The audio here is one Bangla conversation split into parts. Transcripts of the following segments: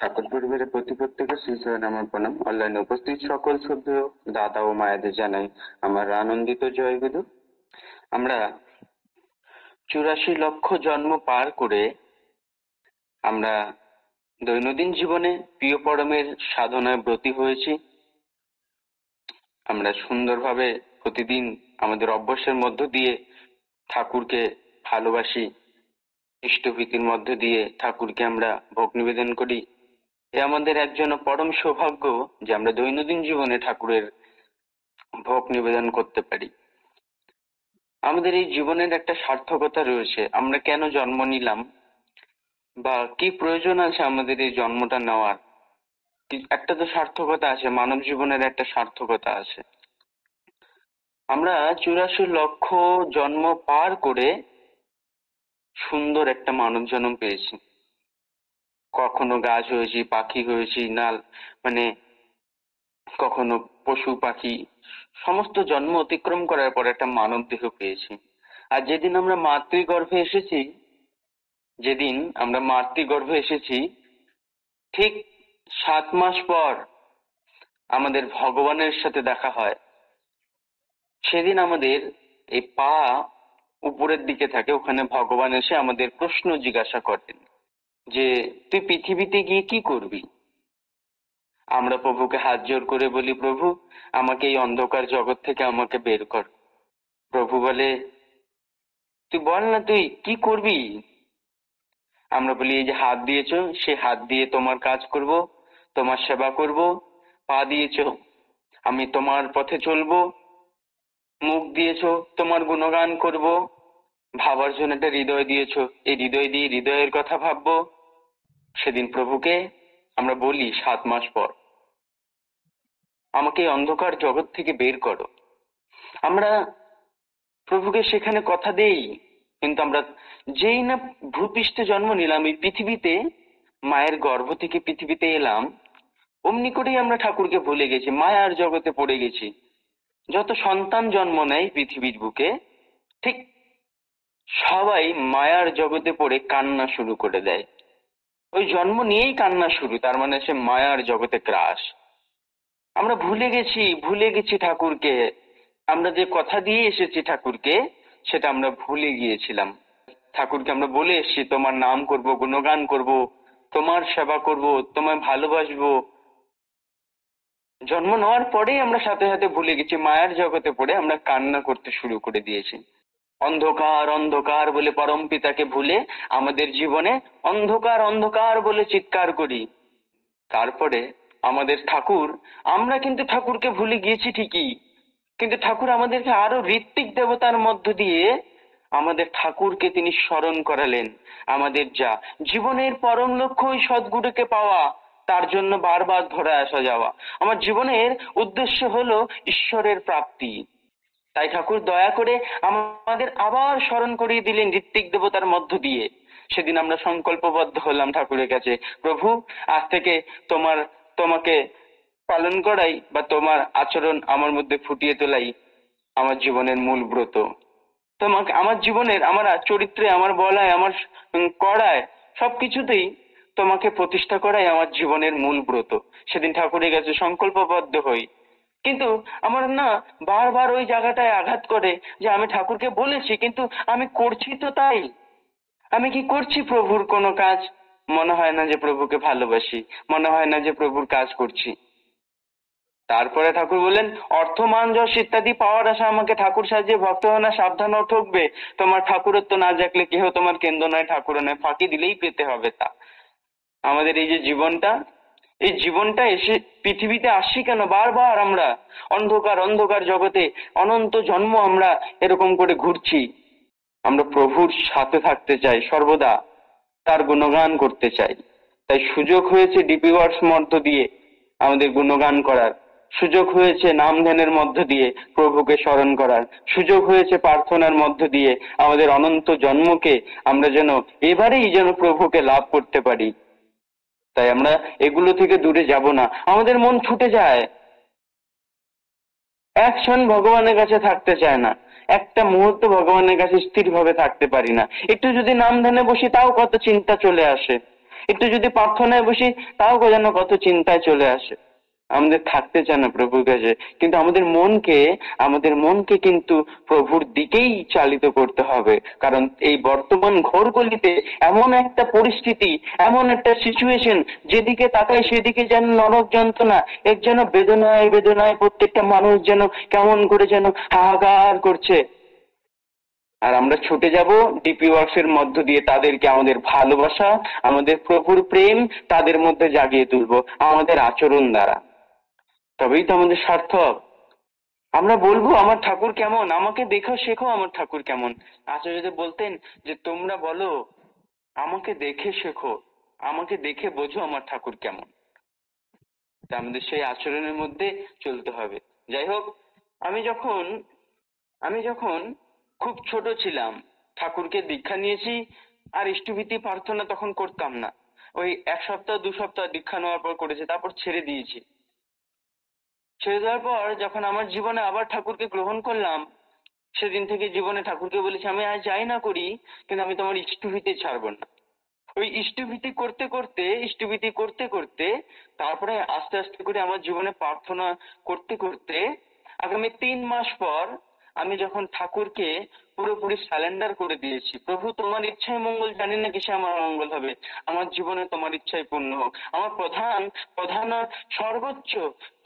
ঠাকুর পরিবারের প্রত্যেকের শ্রীচরণে আমার প্রণাম। অনলাইনে উপস্থিত সকল শ্রদ্ধেয় দাদা ও মায়েদের জানাই আমার আনন্দিত জয়গুরু। আমরা 84 লক্ষ জন্ম পার করে আমরা দৈনন্দিন জীবনে প্রিয় পরমের সাধনায় ব্রতী হয়েছি। আমরা সুন্দরভাবে প্রতিদিন আমাদের অভ্যাসের মধ্য দিয়ে ঠাকুরকে ভালোবাসি, ইষ্টভীতির মধ্য দিয়ে ঠাকুরকে আমরা ভোগ নিবেদন করি। এ আমাদের একজন পরম সৌভাগ্য যে আমরা দৈনন্দিন জীবনে ঠাকুরের ভোগ নিবেদন করতে পারি। আমাদের এই জীবনের একটা সার্থকতা রয়েছে। আমরা কেন জন্ম নিলাম বা কি প্রয়োজন আছে আমাদের এই জন্মটা নেওয়ার, একটা তো সার্থকতা আছে, মানব জীবনের একটা সার্থকতা আছে। আমরা 84 লক্ষ জন্ম পার করে সুন্দর একটা মানব জন্ম পেয়েছি। কখনো গাছ হয়েছি, পাখি হয়েছি, মানে কখনো পশু পাখি, সমস্ত জন্ম অতিক্রম করার পর একটা মানব দেহ পেয়েছি। আর যেদিন আমরা মাতৃগর্ভে এসেছি ঠিক 7 মাস পর আমাদের ভগবানের সাথে দেখা হয়। সেদিন আমাদের এই পা উপরের দিকে থাকে, ওখানে ভগবান এসে আমাদের প্রশ্ন জিজ্ঞাসা করেন যে তুই পৃথিবীতে গিয়ে কি করবি। আমরা প্রভুকে হাত জোর করে বলি, প্রভু আমাকে এই অন্ধকার জগৎ থেকে আমাকে বের কর। প্রভু বলে, তুই বল না তুই কি করবি। আমরা বলি, এই যে হাত দিয়েছো, সে হাত দিয়ে তোমার কাজ করব, তোমার সেবা করব। পা দিয়েছো, আমি তোমার পথে চলবো। মুখ দিয়েছো, তোমার গুণগান করব। ভাবার জন্য একটা হৃদয় দিয়েছো, এই হৃদয় দিয়ে হৃদয়ের কথা ভাববো। সেদিন প্রভুকে আমরা বলি 7 মাস পর, আমাকে এই অন্ধকার জগৎ থেকে বের করো। আমরা প্রভুকে সেখানে কথা দেই, কিন্তু আমরা যেই না ভূপৃষ্ঠে জন্ম নিলাম, এই পৃথিবীতে মায়ের গর্ভ থেকে পৃথিবীতে এলাম, অমনি করেই আমরা ঠাকুরকে ভুলে গেছি, মায়ার জগতে পড়ে গেছি। যত সন্তান জন্ম নেয় পৃথিবীর বুকে, ঠিক সবাই মায়ার জগতে পড়ে কান্না শুরু করে দেয়। ওই জন্ম নিয়েই কান্না শুরু, তার মানে সে মায়ার জগতে গ্রাস। আমরা ভুলে গেছি ঠাকুরকে। আমরা যে কথা দিয়ে এসেছি ঠাকুরকে, সেটা আমরা ভুলে গিয়েছিলাম। ঠাকুরকে আমরা বলে এসেছি, তোমার নাম করব, গুণগান করব, তোমার সেবা করব, তোমায় ভালোবাসবো। জন্ম নেওয়ার পরেই আমরা সাথে সাথে ভুলে গেছি, মায়ার জগতে পড়ে আমরা কান্না করতে শুরু করে দিয়েছি। অন্ধকার অন্ধকার বলে পরম পিতাকে ভুলে আমাদের জীবনে অন্ধকার অন্ধকার বলে চিৎকার করি। তারপরে আমাদের ঠাকুর, আমরা কিন্তু ঠাকুরকে ভুলে গিয়েছি ঠিকই, কিন্তু ঠাকুর আমাদেরকে আরো ঋত্বিক দেবতার মধ্য দিয়ে আমাদের ঠাকুরকে তিনি স্মরণ করালেন। আমাদের যা জীবনের পরম লক্ষ্য ওই সদ্গুরুকে পাওয়া, তার জন্য বারবার ধরে আসা যাওয়া। আমার জীবনের উদ্দেশ্য হলো ঈশ্বরের প্রাপ্তি। তাই ঠাকুর দয়া করে আমাদের আবার স্মরণ করিয়ে দিলেন ঋত্বিক দেবতার মধ্য দিয়ে। সেদিন আমরা সংকল্পবদ্ধ হলাম ঠাকুরের কাছে, প্রভু আজ থেকে তোমাকে পালন করাই বা তোমার আচরণ আমার মধ্যে ফুটিয়ে তোলাই আমার জীবনের মূল ব্রত। তোমাকে আমার জীবনের, আমার চরিত্রে, আমার বলায়, আমার করায়, সবকিছুতেই তোমাকে প্রতিষ্ঠা করাই আমার জীবনের মূল ব্রত। সেদিন ঠাকুরের কাছে সংকল্পবদ্ধ হই। কিন্তু আমার না বারবার ওই জায়গাটায় আঘাত করে যে আমি ঠাকুরকে বলেছি, কিন্তু আমি করছি তো তাই। আমি কি করছি প্রভুর কোনো কাজ? মনে হয় না যে প্রভুকে ভালোবাসি, মনে হয় না যে প্রভুর কাজ করছি। তারপরে ঠাকুর বললেন, অর্থ মান যশ ইত্যাদি পাওয়ার আশা আমাকে ঠাকুর সাজিয়ে ভক্ত হো না, সাবধান ও ঠকবে। তোমার ঠাকুরত্ব না জাগলে কেহ তোমার কেন্দ্র নয়, ঠাকুর নয়, ফাঁকি দিলেই পেতে হবে তা। আমাদের এই যে জীবনটা, এই জীবনটা এসে পৃথিবীতে আসি কেন? বারবার আমরা অন্ধকার অন্ধকার জগতে অনন্ত জন্ম আমরা এরকম করে ঘুরছি। আমরা প্রভুর সাথে থাকতে চাই, সর্বদা তার গুণগান করতে চাই। তাই সুযোগ হয়েছে ডিপি ওয়ার্কস মধ্য দিয়ে আমাদের গুণগান করার, সুযোগ হয়েছে নাম ধ্যানের মধ্য দিয়ে প্রভুকে স্মরণ করার, সুযোগ হয়েছে প্রার্থনার মধ্য দিয়ে আমাদের অনন্ত জন্মকে আমরা যেন প্রভুকে লাভ করতে পারি। তাই আমরা এগুলো থেকে দূরে যাব না। আমাদের মন ছুটে যায়, এক ক্ষণ ভগবানের কাছে থাকতে চায় না, একটা মুহূর্ত ভগবানের কাছে স্থিরভাবে থাকতে পারি না। একটু যদি নাম ধ্যানে বসি তাও কত চিন্তা চলে আসে। একটু যদি প্রার্থনায় বসি তাও যেন কত চিন্তায় চলে আসে, আমাদের থাকতে চায় না প্রভুর কাছে। কিন্তু আমাদের মনকে কিন্তু প্রভুর দিকেই চালিত করতে হবে, কারণ এই বর্তমান ঘোরগলিতে এমন একটা পরিস্থিতি, এমন একটা সিচুয়েশন, যেদিকে তাকাই সেদিকে যেন নরক যন্ত্রণা, এক যেন বেদনায় বেদনায় প্রত্যেকটা মানুষ যেন কেমন করে যেন হাহাকার করছে। আর আমরা ছুটে যাব ডিপি ওয়ার্কস এর মধ্য দিয়ে তাদেরকে আমাদের ভালোবাসা, আমাদের প্রভুর প্রেম তাদের মধ্যে জাগিয়ে তুলবো আমাদের আচরণ দ্বারা। তবেই তো আমাদের সার্থক। আমরা বলবো আমার ঠাকুর কেমন, আমাকে দেখো শেখো আমার ঠাকুর কেমন। আচার্যদেব বলতেন যে তোমরা বলো আমাকে দেখে শেখো, আমাকে দেখে বোঝো আমার ঠাকুর কেমন। তা আমাদের সেই আচরণের মধ্যে চলতে হবে। যাই হোক, আমি যখন আমি যখন খুব ছোট ছিলাম ঠাকুরকে দীক্ষা নিয়েছি, আর ইষ্টভীতি প্রার্থনা তখন করতাম না। ওই 1 সপ্তাহ 2 সপ্তাহ দীক্ষা নেওয়ার পর করেছি, তারপর ছেড়ে দিয়েছি। ছেড়ে দেওয়ার পর যখন আমার জীবনে আবার ঠাকুরকে গ্রহণ করলাম, সেদিন থেকে জীবনে ঠাকুরকে বলেছি আমি আজ যাই না করি, কিন্তু আমি তোমার ইষ্টভীতি ছাড়বো না। ওই ইষ্টভীতি করতে করতে তারপরে আস্তে আস্তে করে আমার জীবনে প্রার্থনা করতে করতে আগামী 3 মাস পর আমি যখন ঠাকুরকে পুরোপুরি সারেন্ডার করে দিয়েছি, প্রভু তোমার ইচ্ছায় মঙ্গল, জানি না কিসে আমার মঙ্গল হবে, আমার জীবনে তোমার ইচ্ছাই পূর্ণ হোক, আমার প্রধান প্রধান আর সর্বোচ্চ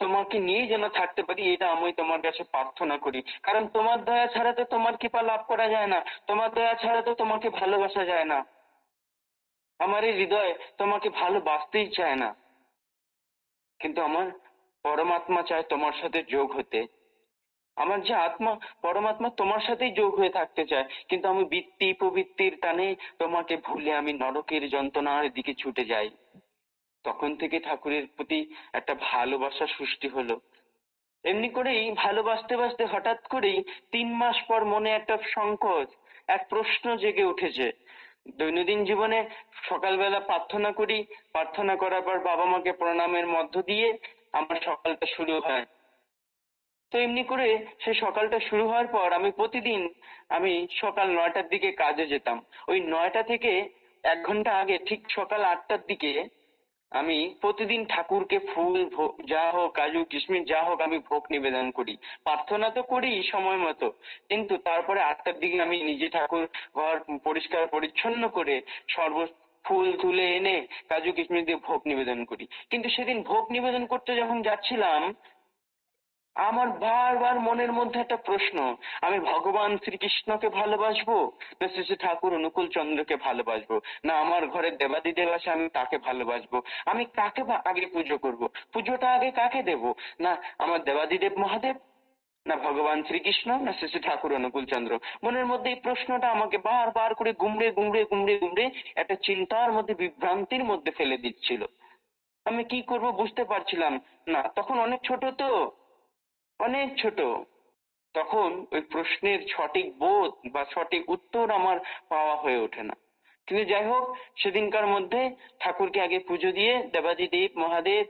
তোমাকে নিয়ে যেন থাকতে পারি, এটা আমি তোমার কাছে প্রার্থনা করি। কারণ তোমার দয়া ছাড়া তো তোমার কৃপা লাভ করা যায় না, তোমার দয়া ছাড়া তো তোমাকে ভালোবাসা যায় না। আমার এই হৃদয় তোমাকে ভালোবাসতেই চায় না, কিন্তু আমার পরমাত্মা চায় তোমার সাথে যোগ হতে। আমার যে আত্মা, পরমাত্মা তোমার সাথেই যোগ হয়ে থাকতে চায়, কিন্তু আমি বৃত্তি প্রবৃত্তির টানে তোমাকে ভুলে আমি নরকের যন্ত্রণার দিকে ছুটে যাই। তখন থেকে ঠাকুরের প্রতি একটা ভালোবাসা সৃষ্টি হলো। এমনি করেই ভালোবাসতে বাসতে হঠাৎ করেই 3 মাস পর মনে একটা সংকোচ, এক প্রশ্ন জেগে উঠেছে। দৈনন্দিন জীবনে সকালবেলা প্রার্থনা করি, প্রার্থনা করার পর বাবা মাকে প্রণামের মধ্য দিয়ে আমার সকালটা শুরু হয়। তো এমনি করে সেই সকালটা শুরু হওয়ার পর আমি সকাল 9টার দিকে কাজে যেতাম। ওই 9টা থেকে 1 ঘন্টা আগে ঠিক সকাল 8টার দিকে আমি প্রতিদিন ঠাকুরকে ফুল যা হোক, কাজু কিশমিশ যা হোক, আমি ভোগ নিবেদন করি। প্রার্থনা তো করি সময় মতো, কিন্তু তারপরে 8টার দিকে আমি নিজে ঠাকুর ঘর পরিষ্কার পরিচ্ছন্ন করে সর্ব ফুল তুলে এনে কাজু কিশমিশ দিয়ে ভোগ নিবেদন করি। কিন্তু সেদিন ভোগ নিবেদন করতে যখন যাচ্ছিলাম, আমার বারবার মনের মধ্যে একটা প্রশ্ন, আমি ভগবান শ্রীকৃষ্ণকে ভালোবাসবো, না শ্রী শ্রী ঠাকুর অনুকূল চন্দ্রকে ভালোবাসবো, না আমার ঘরে দেবাদিদেব আছে আমি তাকে ভালোবাসবো, আমি কাকে আগে পুজো করব, পুজোটা আগে কাকে দেব, না আমার দেবাদিদেব মহাদেব, না ভগবান শ্রীকৃষ্ণ, না শ্রী শ্রী ঠাকুর অনুকূল চন্দ্র। মনের মধ্যে এই প্রশ্নটা আমাকে বারবার করে গুমড়ে গুমড়ে গুমড়ে গুমড়ে একটা চিন্তার মধ্যে, বিভ্রান্তির মধ্যে ফেলে দিচ্ছিল। আমি কি করব বুঝতে পারছিলাম না, তখন অনেক ছোট তো, অনেক ছোট। তখন ওই প্রশ্নের সঠিক বোধ বা সঠিক উত্তর আমার পাওয়া হয়ে ওঠে না। কিন্তু যাই হোক, সেদিনকার মধ্যে ঠাকুরকে আগে পুজো দিয়ে দেবাদিদেব মহাদেব,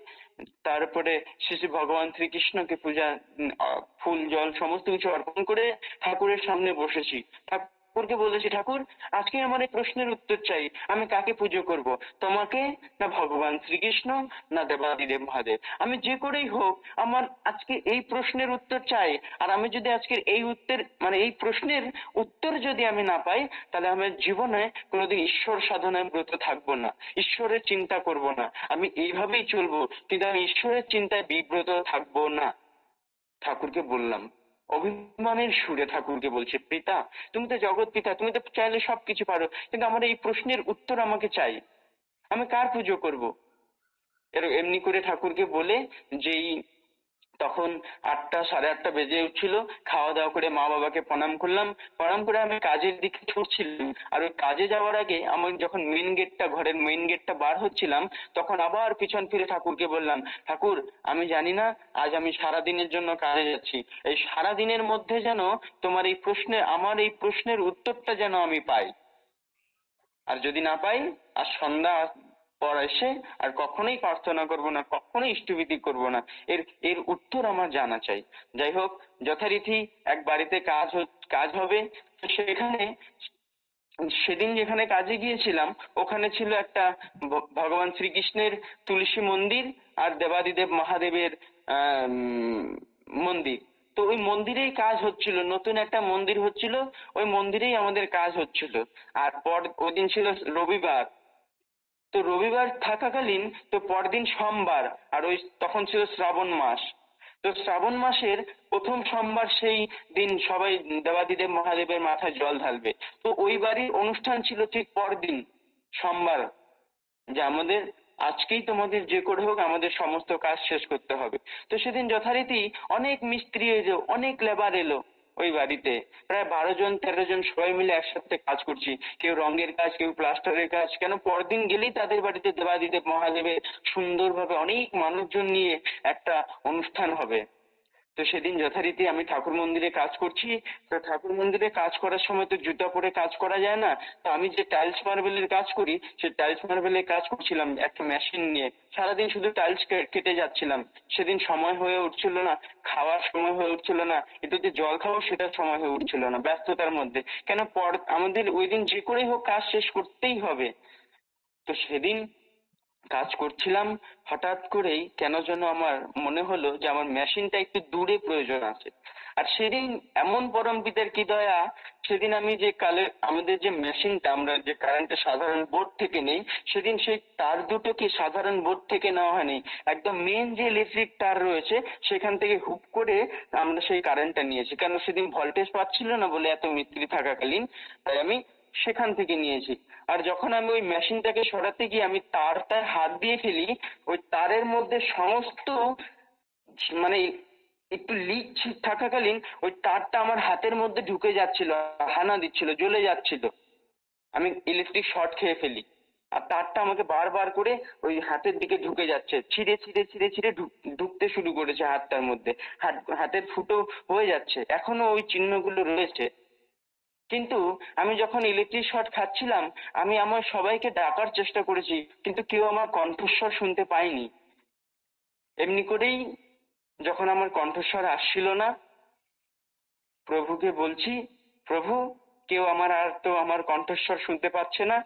তারপরে শ্রী শ্রী ভগবান শ্রীকৃষ্ণকে ফুল জল সমস্ত কিছু অর্পণ করে ঠাকুরের সামনে বসেছি। ঠাকুরকে বলেছি, ঠাকুর আজকে আমার এই প্রশ্নের উত্তর চাই, আমি কাকে পুজো করব, তোমাকে না ভগবান শ্রীকৃষ্ণ, না দেবাদিদেব মহাদেব, আমি যে করেই হোক আমার আজকে এই প্রশ্নের উত্তর চাই। আর আমি যদি আজকের এই উত্তর মানে এই প্রশ্নের উত্তর যদি আমি না পাই, তাহলে আমার জীবনে কোনোদিন ঈশ্বর সাধনায় ব্রত থাকবো না, ঈশ্বরের চিন্তা করব না, আমি এইভাবেই চলবো, কিন্তু আমি ঈশ্বরের চিন্তায় বিব্রত থাকবো না। ঠাকুরকে বললাম, অভিমানের সুরে ঠাকুরকে বলছে, পিতা তুমি তো জগৎ পিতা, তুমি তো চাইলে সবকিছু পারো, কিন্তু আমার এই প্রশ্নের উত্তর আমাকে চাই, আমি কার পুজো করব। এমনি করে ঠাকুরকে বলে যেই তখন 8টা 8:30 বেজে উঠছিল, খাওয়া দাওয়া করে মা বাবাকে প্রণাম করলাম, প্রণাম করে আমি কাজের দিকে ছুটছিলাম। আর ওই কাজে যাওয়ার আগে আমি যখন ঘরের মেইন গেটটা বার হচ্ছিলাম, তখন আবার পিছন ফিরে ঠাকুরকে বললাম, ঠাকুর আমি জানি না আজ আমি সারা দিনের জন্য কাজে যাচ্ছি, এই সারা দিনের মধ্যে যেন আমার এই প্রশ্নের উত্তরটা যেন আমি পাই, আর যদি না পাই আর সন্ধ্যা পর এসে আর কখনোই প্রার্থনা করব না, কখনোই ইষ্টভীতি করব না, এর এর উত্তর আমার জানা চাই। যাই হোক, যথারীতি এক বাড়িতে কাজ হবে, তো সেখানে সেদিন যেখানে কাজে গিয়েছিলাম ওখানে ছিল একটা ভগবান শ্রীকৃষ্ণের তুলসী মন্দির আর দেবাদিদেব মহাদেবের মন্দির। তো ওই মন্দিরেই কাজ হচ্ছিল, নতুন একটা মন্দির হচ্ছিল, ওই মন্দিরেই আমাদের কাজ হচ্ছিল। আর ওই দিন ছিল রবিবার। তো রবিবার থাকাকালীন তো পরদিন সোমবার, আর ওই তখন ছিল শ্রাবণ মাস। তো শ্রাবণ মাসের প্রথম সোমবার সেই দিন সবাই দেবাদিদেব মহাদেবের মাথায় জল ঢালবে। তো ওই বাড়ির অনুষ্ঠান ছিল ঠিক পরদিন সোমবার, যে আমাদের আজকেই তোমাদের যে করে হোক আমাদের সমস্ত কাজ শেষ করতে হবে। তো সেদিন যথারীতি অনেক মিস্ত্রি এলো, অনেক লেবার এলো ওই বাড়িতে। প্রায় 12 জন 13 জন সবাই মিলে একসাথে কাজ করছি। কেউ রঙের কাজ, কেউ প্লাস্টারের কাজ। কেন পরদিন গেলেই তাদের বাড়িতে দেবাদিদেব মহাদেবের সুন্দরভাবে অনেক মানুষজন নিয়ে একটা অনুষ্ঠান হবে। তো সেদিন যথারীতি আমি ঠাকুর মন্দিরে কাজ করছি। তো ঠাকুর মন্দিরে কাজ করার সময় তো জুতা পরে কাজ করা যায় না। তো আমি যে টাইলস মার্বেলের কাজ করি, সেই টাইলস মার্বেলের কাজ করছিলাম একটা মেশিন নিয়ে। সারাদিন শুধু টাইলস কেটে যাচ্ছিলাম। সেদিন সময় হয়ে উঠছিল না, খাওয়ার সময় হয়ে উঠছিল না, একটু যে জল খাবো সেটার সময় হয়ে উঠছিল না, ব্যস্ততার মধ্যে। কেন আমাদের ওই দিন যে করেই হোক কাজ শেষ করতেই হবে। তো সেদিন কাজ করছিলাম, হঠাৎ করেই কেন যেন আমার মনে হলো যে আমার মেশিনটা একটু দূরে প্রয়োজন আছে। আর সেদিন এমন পরমপিতার কি দয়া, সেদিন আমি যে আমাদের যে মেশিনটা আমরা যে কারেন্টের সাধারণ বোর্ড থেকে নেই, সেদিন সেই তার দুটো কি সাধারণ বোর্ড থেকে নেওয়া হয়নি, একদম মেন যে ইলেকট্রিক তার রয়েছে সেখান থেকে হুক করে আমরা সেই কারেন্টটা নিয়েছি। কেন সেদিন ভোল্টেজ পাচ্ছিল না বলে, এত মিস্ত্রি থাকাকালীন, তাই আমি সেখান থেকে নিয়েছি। আর যখন আমি ওই মেশিনটাকে সরাতে গিয়ে আমি তারটায় হাত দিয়ে ফেলি, ওই তারের মধ্যে সমস্ত মানে একটু লিক থাকাকালীন ওই তারটা আমার হাতের মধ্যে ঢুকে যাচ্ছিল, হানা দিচ্ছিল, জ্বলে যাচ্ছিল। আমি ইলেকট্রিক শর্ট খেয়ে ফেলি। আর তারটা আমাকে বারবার করে ওই হাতের দিকে ঢুকে যাচ্ছে, ছিঁড়ে ছিঁড়ে ছিঁড়ে ছিঁড়ে ঢুকতে শুরু করেছে হাতটার মধ্যে। হাতের ফুটো হয়ে যাচ্ছে, এখনো ওই চিহ্নগুলো রয়েছে। কিন্তু আমি যখন ইলেকট্রিক শর্ট খাচ্ছিলাম, আমি আমার সবাইকে ডাকার চেষ্টা করেছি, কিন্তু কেউ আমার কণ্ঠস্বর শুনতে পায়নি। এমনি করেই যখন আমার কণ্ঠস্বর আসছিল না, প্রভুকে বলছি, প্রভু, কেউ আমার কণ্ঠস্বর শুনতে পাচ্ছে না।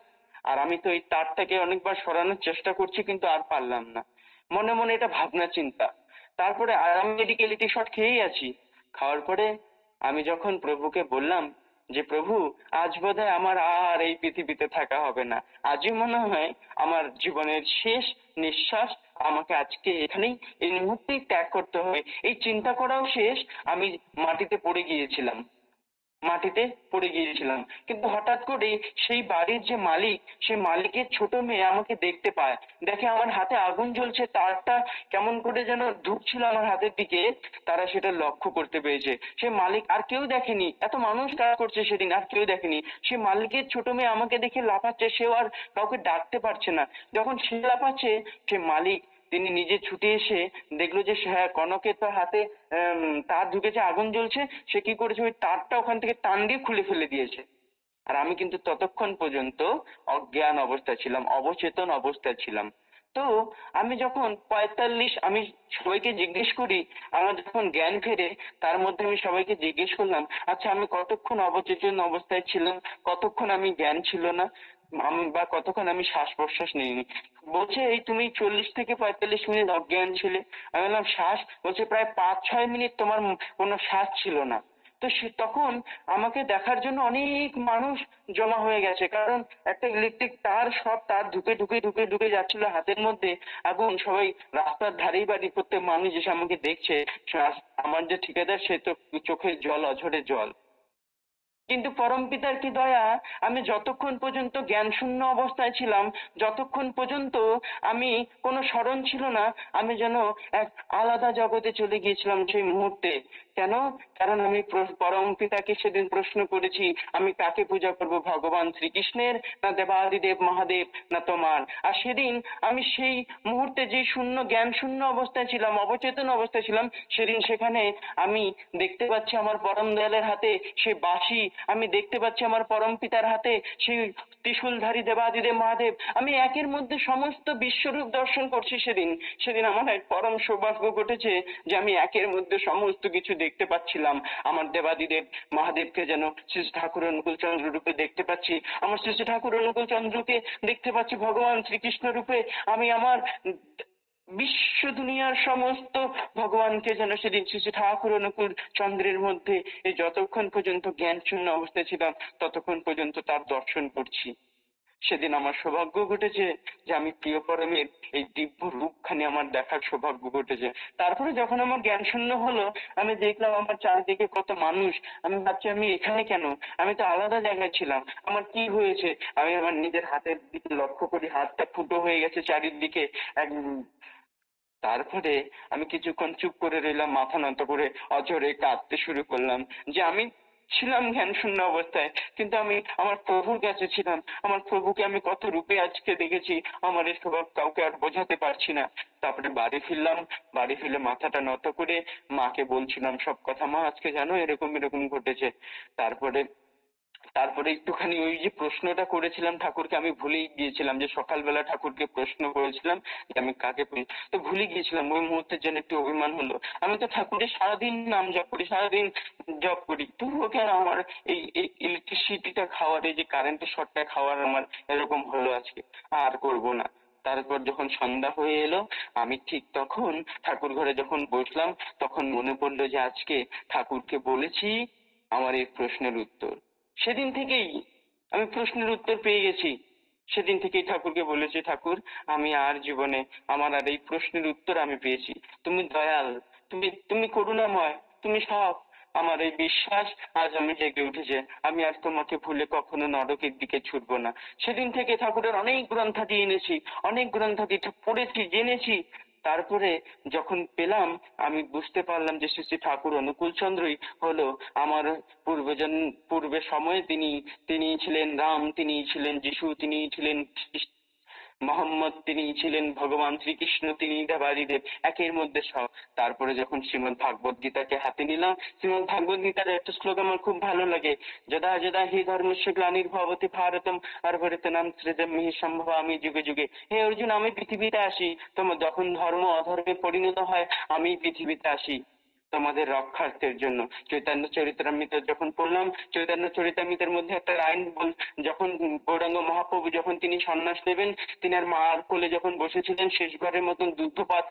আর আমি তো এই তারটাকে অনেকবার সরানোর চেষ্টা করছি, কিন্তু আর পারলাম না। মনে মনে এটা ভাবনা চিন্তা। তারপরে আর আমি এদিকে ইলেকট্রিক শর্ট খেয়েই আছি। খাওয়ার পরে আমি যখন প্রভুকে বললাম যে প্রভু, আজ বোধহয় আমার আর এই পৃথিবীতে থাকা হবে না, আজই মনে হয় আমার জীবনের শেষ নিঃশ্বাস, আমাকে আজকে এখানেই এই মুহূর্তেই ত্যাগ করতে হবে। এই চিন্তা করাও শেষ, আমি মাটিতে পড়ে গিয়েছিলাম, মাটিতে পড়ে গিয়েছিলাম। কিন্তু হঠাৎ করে সেই বাড়ির যে মালিক, সেই মালিকের ছোট মেয়ে আমাকে দেখতে পায়, দেখে আমার হাতে আগুন জ্বলছে, তারটা কেমন করে যেন ঢুকছিল আমার হাতের দিকে, তারা সেটা লক্ষ্য করতে পেরেছে। সে মালিক আর কেউ দেখেনি, এত মানুষ কাজ করছে সেদিন, আর কেউ দেখেনি। সে মালিকের ছোট মেয়ে আমাকে দেখে লাফাচ্ছে, সেও আর কাউকে ডাকতে পারছে না। যখন সে লাফাচ্ছে, সে মালিক তিনি নিজে ছুটে এসে দেখলো যে হ্যাঁ, কনকের তো হাতে তার ঢুকেছে, আগুন জ্বলছে। সে কি করেছে, ওই তারটা ওখান থেকে টান দিয়ে খুলে ফেলে দিয়েছে। আর আমি কিন্তু ততক্ষণ পর্যন্ত অজ্ঞান অবস্থায় ছিলাম, অবচেতন অবস্থায় ছিলাম। তো আমি যখন আমি সবাইকে জিজ্ঞেস করি, আমার যখন জ্ঞান ফেরে, তার মধ্যে আমি সবাইকে জিজ্ঞেস করলাম, আচ্ছা আমি কতক্ষণ অবচেতন অবস্থায় ছিলাম, কতক্ষণ আমি জ্ঞান ছিল না, আমি বা কতক্ষণ আমি শ্বাস প্রশ্বাস নিইনি। বলছে এই তুমি 40 থেকে 45 মিনিট অজ্ঞান ছিলে। আমি বললাম শ্বাস? বলছে প্রায় 5-6 মিনিট তোমার কোনো শ্বাস ছিল না। তো তখন আমাকে দেখার জন্য অনেক মানুষ জমা হয়ে গেছে, কারণ একটা ইলেকট্রিক তার, সব তার ঢুকে ঢুকে ঢুকে ঢুকে যাচ্ছিল হাতের মধ্যে আগুন। সবাই রাস্তার ধারেই বাড়ি, প্রত্যেক মানুষ এসে আমাকে দেখছে। আমার যে ঠিকাদার, সে তো চোখের জল, অঝরে জল। কিন্তু পরমপিতার কি দয়া, আমি যতক্ষণ পর্যন্ত জ্ঞান শূন্য অবস্থায় ছিলাম, যতক্ষণ পর্যন্ত আমি কোনো স্মরণ ছিল না, আমি যেন এক আলাদা জগতে চলে গিয়েছিলাম সেই মুহূর্তে। কেন? কারণ আমি পরমপিতাকে সেদিন প্রশ্ন করেছি, আমি কাকে পূজা করব, ভগবান শ্রীকৃষ্ণের না দেবাদিদেব মহাদেব না তোমার? আর সেদিন আমি সেই মুহূর্তে যে শূন্য জ্ঞান শূন্য অবস্থায় ছিলাম, অবচেতন অবস্থায় ছিলাম, সেদিন সেখানে আমি দেখতে পাচ্ছি আমার পরম দয়ালের হাতে সে বাঁশি, আমি দেখতে পাচ্ছি আমার পরম পিতার হাতে সেই ত্রিশূলধারী দেবাদিদেব মহাদেব। আমি একের মধ্যে সমস্ত বিশ্বরূপ দর্শন করছি। সেদিন সেদিন আমার এক পরম সৌভাগ্য ঘটেছে যে আমি একের মধ্যে সমস্ত কিছু দেখতে পাচ্ছিলাম। আমার দেবাদিদেব মহাদেবকে যেন শ্রী ঠাকুর অনুকূল চন্দ্র রূপে দেখতে পাচ্ছি, আমার শ্রী ঠাকুর অনুকূল চন্দ্রকে দেখতে পাচ্ছি ভগবান শ্রীকৃষ্ণ রূপে। আমি আমার বিশ্ব দুনিয়ার সমস্ত ভগবানকে যেন সেদিন শ্রী ঠাকুর অনুকূল চন্দ্রের মধ্যে এই যতক্ষণ পর্যন্ত জ্ঞান শূন্য অবস্থায় ছিলাম ততক্ষণ পর্যন্ত তার দর্শন করছি। সেদিন আমার সৌভাগ্য ঘটেছে যে আমি প্রিয় পরমের এই দিব্য রূপখানি আমার দেখার সৌভাগ্য ঘটেছে। তারপরে যখন আমার জ্ঞান শূন্য হলো, আমি দেখলাম আমার চারিদিকে কত মানুষ। আমি ভাবছি আমি এখানে কেন, আমি তো আলাদা জায়গায় ছিলাম, আমার কি হয়েছে। আমি আমার নিজের হাতের দিকে লক্ষ্য করি, হাতটা ফুটো হয়ে গেছে চারিদিকে এক। তারপরে আমি কিছুক্ষণ চুপ করে রইলাম, মাথা নত করে অঝরে কাঁদতে শুরু করলাম যে আমি ছিলাম জ্ঞান শূন্য অবস্থায়, কিন্তু আমি আমার প্রভুর কাছে ছিলাম। আমার প্রভুকে আমি কত রূপে আজকে দেখেছি, আমার এই স্বভাব কাউকে আর বোঝাতে পারছি না। তারপরে বাড়ি ফিরলাম, বাড়ি ফিরে মাথাটা নত করে মাকে বলছিলাম সব কথা, মা আজকে জানো এরকম এরকম ঘটেছে। তারপরে তারপরে একটুখানি ওই যে প্রশ্নটা করেছিলাম ঠাকুরকে, আমি ভুলেই গিয়েছিলাম যে সকালবেলা ঠাকুরকে প্রশ্ন করেছিলাম যে আমি কাকে তো ভুলে গিয়েছিলাম। ওই মুহূর্তের জন্য একটু অভিমান হলো। আমি তো ঠাকুরের সারাদিন নাম জপ করি, সারাদিন জপ করি, তবুও কেন আমার এই ইলেকট্রিসিটিটা খাওয়ার, এই যে কারেন্টের শর্টটা খাওয়ার আমার এরকম হলো আজকে। আর করব না। তারপর যখন সন্ধ্যা হয়ে এলো, আমি ঠিক তখন ঠাকুর ঘরে যখন বসলাম, তখন মনে পড়লো যে আজকে ঠাকুরকে বলেছি আমার এই প্রশ্নের উত্তর। সেদিন থেকেই আমি প্রশ্নের উত্তর পেয়ে গেছি। সেদিন থেকেই ঠাকুরকে বলেছি, ঠাকুর আমি আর জীবনে আমার আর এই প্রশ্নের উত্তর আমি পেয়েছি। তুমি দয়াল, তুমি তুমি করুণাময়, তুমি সব। আমার এই বিশ্বাস আজ আমি জেগে উঠেছে। আমি আর তোমাকে ভুলে কখনো নরকের দিকে ছুটবো না। সেদিন থেকে ঠাকুরের অনেক গ্রন্থাদি এনেছি, অনেক গ্রন্থাদি পড়েছি, জেনেছি। তারপরে যখন পেলাম, আমি বুঝতে পারলাম যে শ্রী শ্রী ঠাকুর অনুকূল চন্দ্রই হলো আমার পূর্বে সময়ে তিনি তিনি ছিলেন রাম, তিনি ছিলেন যিশু, তিনি ছিলেন মোহাম্মদ, তিনি ছিলেন ভগবান শ্রীকৃষ্ণ, তিনি দেবাদিদেব, একের মধ্যে সব। তারপরে যখন শ্রীমদ ভাগবত গীতাকে হাতে নিলাম, শ্রীমদ ভাগবত গীতার একটা শ্লোক আমার খুব ভালো লাগে, যদা যদা হি ধর্মস্য গ্লানির্ভবতি ভারতম অভ্যুত্থানাৎ সৃজাম্যহি সম্ভবামি যুগে যুগে। হে অর্জুন, আমি পৃথিবীতে আসি, তোমার যখন ধর্ম অধর্মে পরিণত হয় আমি পৃথিবীতে আসি তোমাদের রক্ষার্থের জন্য। চৈতন্য চরিতামৃত যখন পড়লাম, চৈতন্য চরিতামৃতের মধ্যে একটা লাইন যখন গৌরাঙ্গ মহাপ্রভু যখন তিনি সন্ন্যাস নেবেন, তিনার মার কোলে যখন বসেছিলেন, শেষ ঘরের মতন দুগ্ধপাত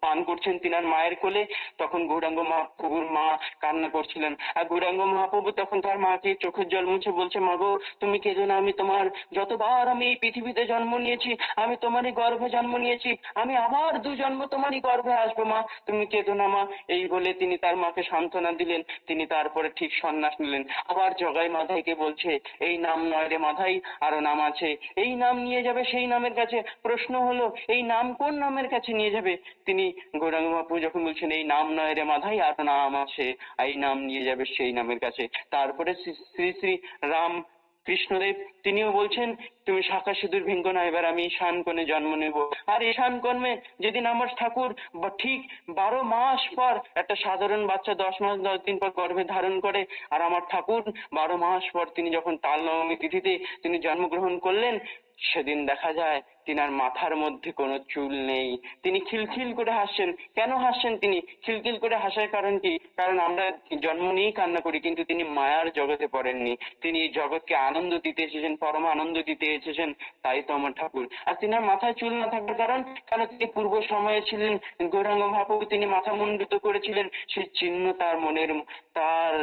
পান করছেন তিনার মায়ের কোলে, তখন গৌরাঙ্গ মহাপ্রভুর মা কান্না করছিলেন। আর গৌরাঙ্গ মহাপ্রভু তখন তার মাকে চোখের জল মুছে বলছে, মাগো তুমি কেঁদো না, আমি তোমার যতবার আমি এই পৃথিবীতে জন্ম নিয়েছি, আমি তোমারই গর্ভে জন্ম নিয়েছি, আমি আবার দু জন্ম তোমারই গর্ভে আসবো মা, তুমি কেঁদো না মা। এই বলে তিনি তার মাকে সান্ত্বনা দিলেন। তিনি তারপরে ঠিক সন্ন্যাস নিলেন। আবার জগাই মাধাইকে বলছে, এই নাম নয় রে মাধাই, আরো নাম আছে, এই নাম নিয়ে যাবে সেই নামের কাছে। প্রশ্ন হলো এই নাম কোন নামের কাছে নিয়ে যাবে? তিনি গৌরাঙ্গ মহাপ্রভু যখন বলছেন এই নাম নয় রে মাধাই, আরো নাম আছে, এই নাম নিয়ে যাবে সেই নামের কাছে। তারপরে শ্রী শ্রী রাম কৃষ্ণদেব তিনিও বলছেন, তুমি শাখা সিঁদুর ভেঙ্গো না, এবার আমি ঈশান কোণে জন্ম নেব। আর ঈশান কোণে যেদিন আমার ঠাকুর ঠিক 12 মাস পর একটা সাধারণ বাচ্চা 10 মাস 10 দিন পর গর্ভে ধারণ করে, আর আমার ঠাকুর 12 মাস পর তিনি যখন তাল নবমী তিথিতে তিনি জন্মগ্রহণ করলেন, সেদিন দেখা যায় তিনার মাথার মধ্যে কোনো চুল নেই। তিনি খিলখিল করে হাসছেন। কেন হাসছেন তিনি? খিলখিল করে হাসার কারণ কি? কারণ আমরা জন্ম নিয়েই কান্না করি, কিন্তু তিনি মায়ার জগতে পড়েননি। তিনি জগৎকে আনন্দ দিতে এসেছেন, পরম আনন্দ দিতে এসেছেন, তাই তো আমার ঠাকুর। আর তিনার মাথায় চুল না থাকার কারণ, কারণ তিনি পূর্ব সময়ে ছিলেন গৌরাঙ্গ মহাপ্রভু, তিনি মাথা মুন্ডিত করেছিলেন, সেই চিহ্ন তার মনের তার